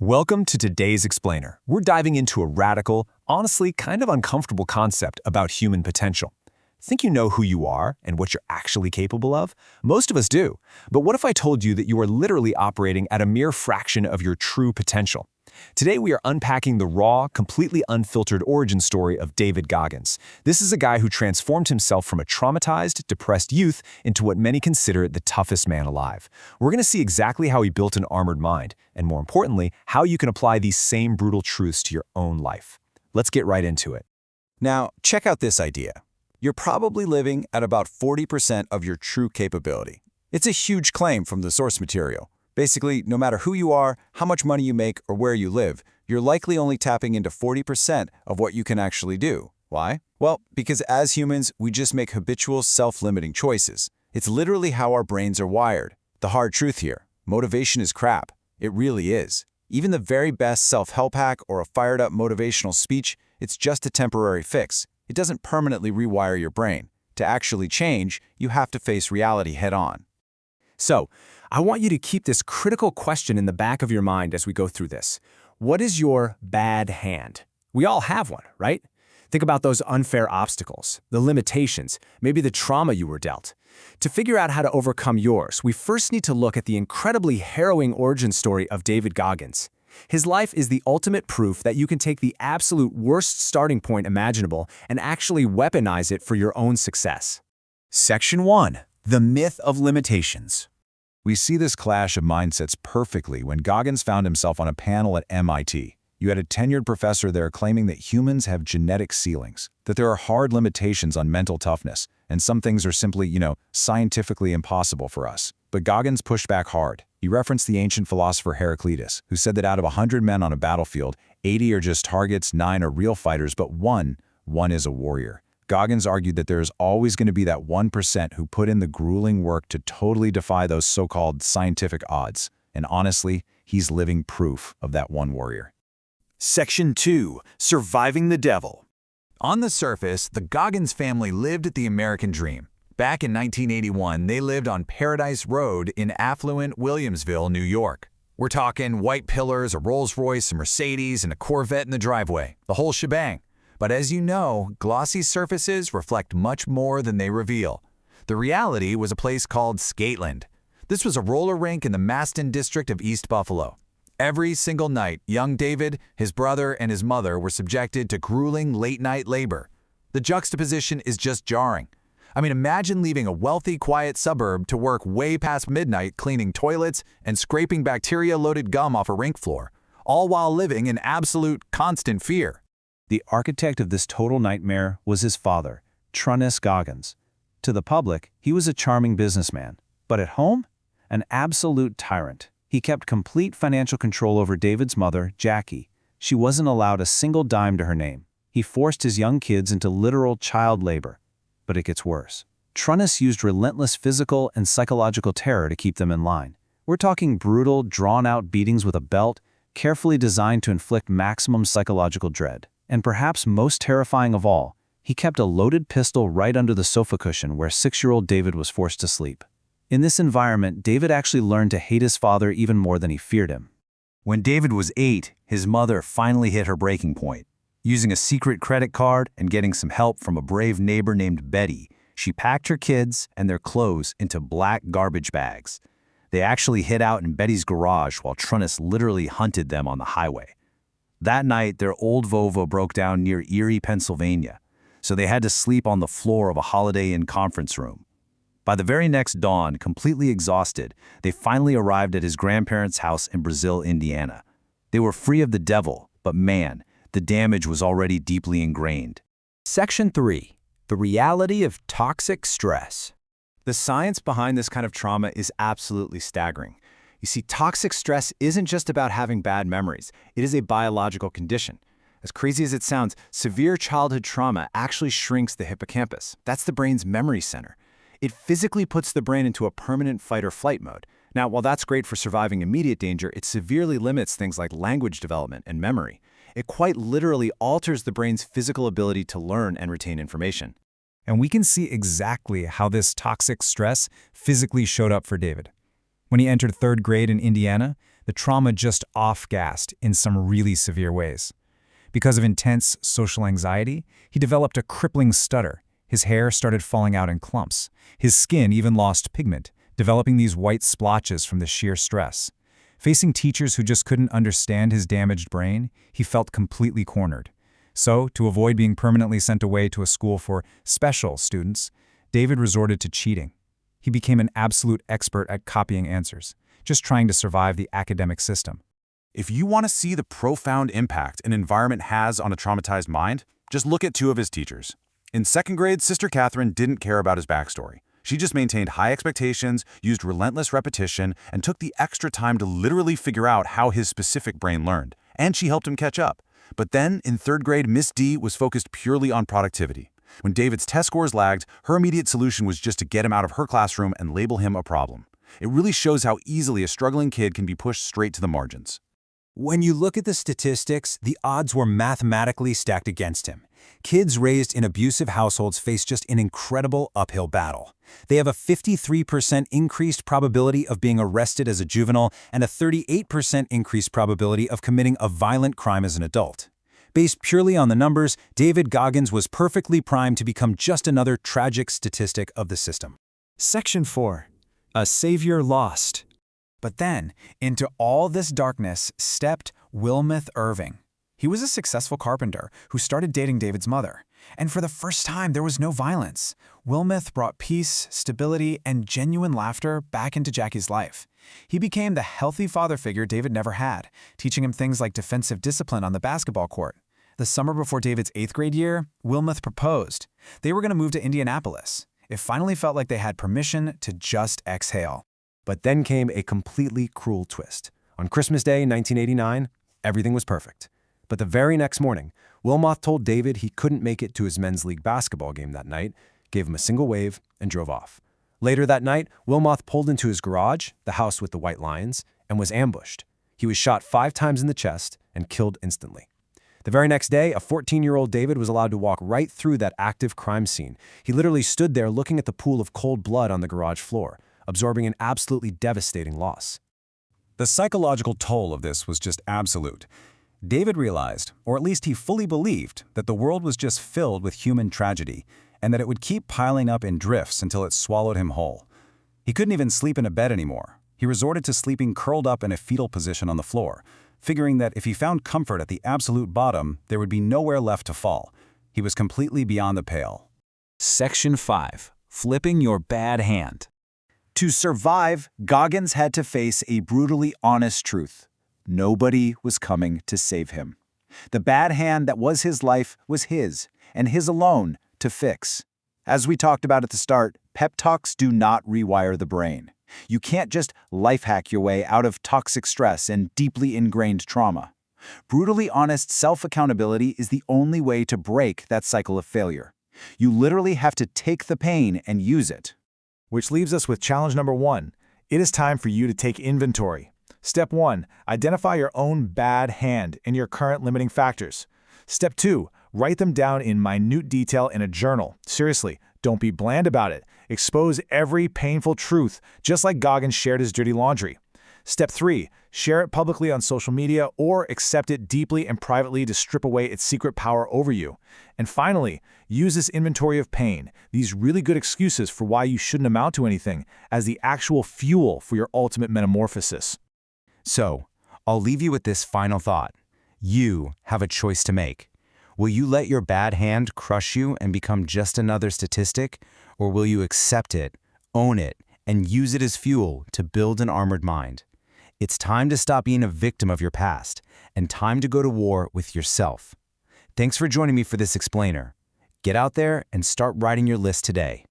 Welcome to today's Explainer. We're diving into a radical, honestly kind of uncomfortable concept about human potential. Think you know who you are and what you're actually capable of? Most of us do. But what if I told you that you are literally operating at a mere fraction of your true potential? Today we are unpacking the raw, completely unfiltered origin story of David Goggins. This is a guy who transformed himself from a traumatized, depressed youth into what many consider the toughest man alive. We're going to see exactly how he built an armored mind, and more importantly, how you can apply these same brutal truths to your own life. Let's get right into it. Now, check out this idea. You're probably living at about 40% of your true capability. It's a huge claim from the source material. Basically, no matter who you are, how much money you make, or where you live, you're likely only tapping into 40% of what you can actually do. Why? Well, because as humans, we just make habitual, self-limiting choices. It's literally how our brains are wired. The hard truth here, motivation is crap. It really is. Even the very best self-help hack or a fired-up motivational speech, it's just a temporary fix. It doesn't permanently rewire your brain. To actually change, you have to face reality head-on. So, I want you to keep this critical question in the back of your mind as we go through this. What is your bad hand? We all have one, right? Think about those unfair obstacles, the limitations, maybe the trauma you were dealt. To figure out how to overcome yours, we first need to look at the incredibly harrowing origin story of David Goggins. His life is the ultimate proof that you can take the absolute worst starting point imaginable and actually weaponize it for your own success. Section 1. The Myth of Limitations. We see this clash of mindsets perfectly when Goggins found himself on a panel at MIT. You had a tenured professor there claiming that humans have genetic ceilings, that there are hard limitations on mental toughness, and some things are simply, scientifically impossible for us. But Goggins pushed back hard. He referenced the ancient philosopher Heraclitus, who said that out of 100 men on a battlefield, 80 are just targets, 9 are real fighters, but one is a warrior. Goggins argued that there is always going to be that 1% who put in the grueling work to totally defy those so-called scientific odds. And honestly, he's living proof of that one warrior. Section 2. Surviving the Devil. On the surface, the Goggins family lived the American dream. Back in 1981, they lived on Paradise Road in affluent Williamsville, New York. We're talking white pillars, a Rolls-Royce, a Mercedes, and a Corvette in the driveway. The whole shebang. But as you know, glossy surfaces reflect much more than they reveal. The reality was a place called Skateland. This was a roller rink in the Maston district of East Buffalo. Every single night, young David, his brother, and his mother were subjected to grueling late-night labor. The juxtaposition is just jarring. Imagine leaving a wealthy, quiet suburb to work way past midnight cleaning toilets and scraping bacteria-loaded gum off a rink floor, all while living in absolute, constant fear. The architect of this total nightmare was his father, Toughness Goggins. To the public, he was a charming businessman, but at home, an absolute tyrant. He kept complete financial control over David's mother, Jackie. She wasn't allowed a single dime to her name. He forced his young kids into literal child labor. But it gets worse. Toughness used relentless physical and psychological terror to keep them in line. We're talking brutal, drawn-out beatings with a belt, carefully designed to inflict maximum psychological dread. And perhaps most terrifying of all, he kept a loaded pistol right under the sofa cushion where 6-year-old David was forced to sleep. In this environment, David actually learned to hate his father even more than he feared him. When David was 8, his mother finally hit her breaking point. Using a secret credit card and getting some help from a brave neighbor named Betty, she packed her kids and their clothes into black garbage bags. They actually hid out in Betty's garage while Toughness literally hunted them on the highway. That night, their old Volvo broke down near Erie, Pennsylvania, so they had to sleep on the floor of a Holiday Inn conference room. By the very next dawn, completely exhausted, they finally arrived at his grandparents' house in Brazil, Indiana. They were free of the devil, but man, the damage was already deeply ingrained. Section 3. The reality of toxic stress. The science behind this kind of trauma is absolutely staggering. You see, toxic stress isn't just about having bad memories. It is a biological condition. As crazy as it sounds, severe childhood trauma actually shrinks the hippocampus. That's the brain's memory center. It physically puts the brain into a permanent fight-or-flight mode. Now, while that's great for surviving immediate danger, it severely limits things like language development and memory. It quite literally alters the brain's physical ability to learn and retain information. And we can see exactly how this toxic stress physically showed up for David. When he entered 3rd grade in Indiana, the trauma just off-gassed in some really severe ways. Because of intense social anxiety, he developed a crippling stutter. His hair started falling out in clumps. His skin even lost pigment, developing these white splotches from the sheer stress. Facing teachers who just couldn't understand his damaged brain, he felt completely cornered. So, to avoid being permanently sent away to a school for special students, David resorted to cheating. He became an absolute expert at copying answers, just trying to survive the academic system. If you want to see the profound impact an environment has on a traumatized mind, just look at two of his teachers. In second grade, Sister Catherine didn't care about his backstory. She just maintained high expectations, used relentless repetition, and took the extra time to literally figure out how his specific brain learned. And she helped him catch up. But then, in third grade, Miss D was focused purely on productivity. When David's test scores lagged, her immediate solution was just to get him out of her classroom and label him a problem. It really shows how easily a struggling kid can be pushed straight to the margins. When you look at the statistics, the odds were mathematically stacked against him. Kids raised in abusive households face just an incredible uphill battle. They have a 53% increased probability of being arrested as a juvenile and a 38% increased probability of committing a violent crime as an adult. Based purely on the numbers, David Goggins was perfectly primed to become just another tragic statistic of the system. Section 4. A Savior Lost. But then, into all this darkness stepped Wilmeth Irving. He was a successful carpenter who started dating David's mother. And for the first time, there was no violence. Wilmeth brought peace, stability, and genuine laughter back into Jackie's life. He became the healthy father figure David never had, teaching him things like defensive discipline on the basketball court. The summer before David's 8th grade year, Wilmeth proposed. They were going to move to Indianapolis. It finally felt like they had permission to just exhale. But then came a completely cruel twist. On Christmas Day, 1989, everything was perfect. But the very next morning, Wilmoth told David he couldn't make it to his men's league basketball game that night, gave him a single wave, and drove off. Later that night, Wilmoth pulled into his garage, the house with the white lions, and was ambushed. He was shot 5 times in the chest and killed instantly. The very next day, a 14-year-old David was allowed to walk right through that active crime scene. He literally stood there looking at the pool of cold blood on the garage floor, absorbing an absolutely devastating loss. The psychological toll of this was just absolute. David realized, or at least he fully believed, that the world was just filled with human tragedy, and that it would keep piling up in drifts until it swallowed him whole. He couldn't even sleep in a bed anymore. He resorted to sleeping curled up in a fetal position on the floor, figuring that if he found comfort at the absolute bottom, there would be nowhere left to fall. He was completely beyond the pale. Section 5. Flipping your bad hand. To survive, Goggins had to face a brutally honest truth. Nobody was coming to save him. The bad hand that was his life was his, and his alone, to fix. As we talked about at the start, pep talks do not rewire the brain. You can't just life hack your way out of toxic stress and deeply ingrained trauma. Brutally honest self-accountability is the only way to break that cycle of failure. You literally have to take the pain and use it. Which leaves us with challenge number 1. It is time for you to take inventory. Step 1. Identify your own bad hand and your current limiting factors. Step 2. Write them down in minute detail in a journal. Seriously, don't be bland about it. Expose every painful truth, just like Goggins shared his dirty laundry. Step 3. Share it publicly on social media or accept it deeply and privately to strip away its secret power over you. And finally, use this inventory of pain, these really good excuses for why you shouldn't amount to anything, as the actual fuel for your ultimate metamorphosis. So, I'll leave you with this final thought. You have a choice to make. Will you let your bad hand crush you and become just another statistic, or will you accept it, own it, and use it as fuel to build an armored mind? It's time to stop being a victim of your past, and time to go to war with yourself. Thanks for joining me for this explainer. Get out there and start writing your list today.